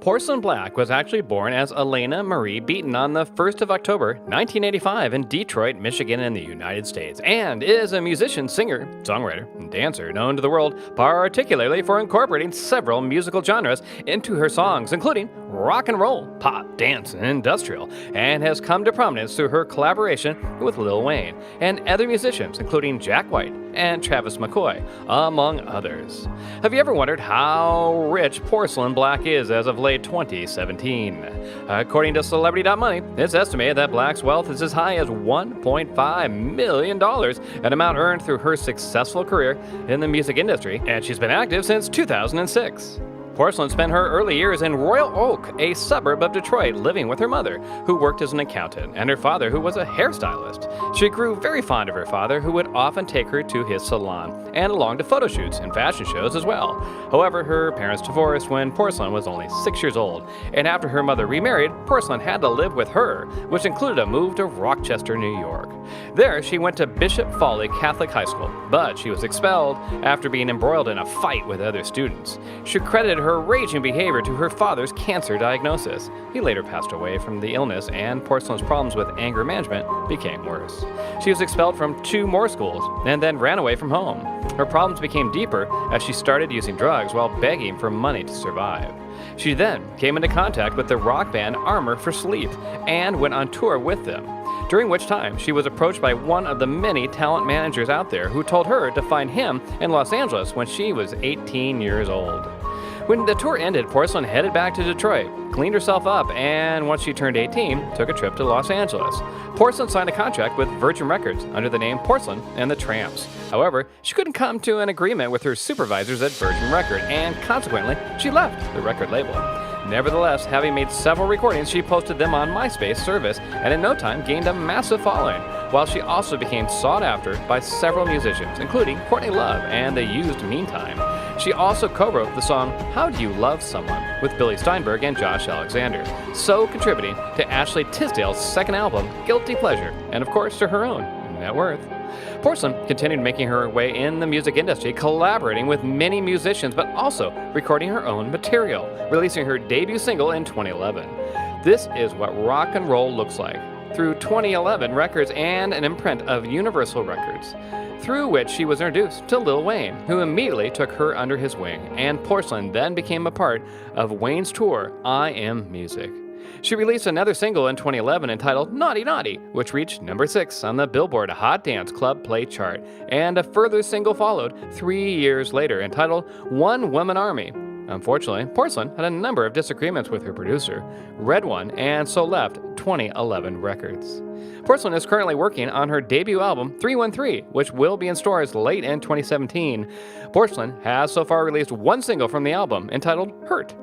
Porcelain Black was actually born as Alaina Marie Beaton on the 1st of October, 1985 in Detroit, Michigan in the United States, and is a musician, singer, songwriter, and dancer known to the world particularly for incorporating several musical genres into her songs, including rock and roll, pop, dance, and industrial, and has come to prominence through her collaboration with Lil Wayne and other musicians, including Jack White and Travis McCoy, among others. Have you ever wondered how rich Porcelain Black is as of late 2017? According to Celebrity.money, it's estimated that Black's wealth is as high as $1.5 million, an amount earned through her successful career in the music industry, and she's been active since 2006. Porcelain spent her early years in Royal Oak, a suburb of Detroit, living with her mother, who worked as an accountant, and her father, who was a hairstylist. She grew very fond of her father, who would often take her to his salon and along to photoshoots and fashion shows as well. However, her parents divorced when Porcelain was only 6 years old, and after her mother remarried, Porcelain had to live with her, which included a move to Rochester, New York. There, she went to Bishop Foley Catholic High School, but she was expelled after being embroiled in a fight with other students. She credited her raging behavior to her father's cancer diagnosis. He later passed away from the illness, and Porcelain's problems with anger management became worse. She was expelled from 2 more schools and then ran away from home. Her problems became deeper as she started using drugs while begging for money to survive. She then came into contact with the rock band Armor for Sleep and went on tour with them, during which time she was approached by one of the many talent managers out there who told her to find him in Los Angeles when she was 18 years old. When the tour ended, Porcelain headed back to Detroit, cleaned herself up, and once she turned 18, took a trip to Los Angeles. Porcelain signed a contract with Virgin Records under the name Porcelain and the Tramps. However, she couldn't come to an agreement with her supervisors at Virgin Record, and consequently, she left the record label. Nevertheless, having made several recordings, she posted them on MySpace service and in no time gained a massive following, while she also became sought after by several musicians, including Courtney Love and The Used Meantime. She also co-wrote the song How Do You Love Someone with Billy Steinberg and Josh Alexander, so contributing to Ashley Tisdale's second album, Guilty Pleasure, and of course to her own net worth. Porcelain continued making her way in the music industry, collaborating with many musicians, but also recording her own material, releasing her debut single in 2011. This is what rock and roll looks like, through 2011 records and an imprint of Universal Records, through which she was introduced to Lil Wayne, who immediately took her under his wing, and Porcelain then became a part of Wayne's tour, I Am Music. She released another single in 2011 entitled Naughty Naughty, which reached number 6 on the Billboard Hot Dance Club Play chart, and a further single followed 3 years later entitled One Woman Army. Unfortunately, Porcelain had a number of disagreements with her producer, Red One, and so left 2011 Records. Porcelain is currently working on her debut album, 313, which will be in stores late in 2017. Porcelain has so far released one single from the album entitled Hurt.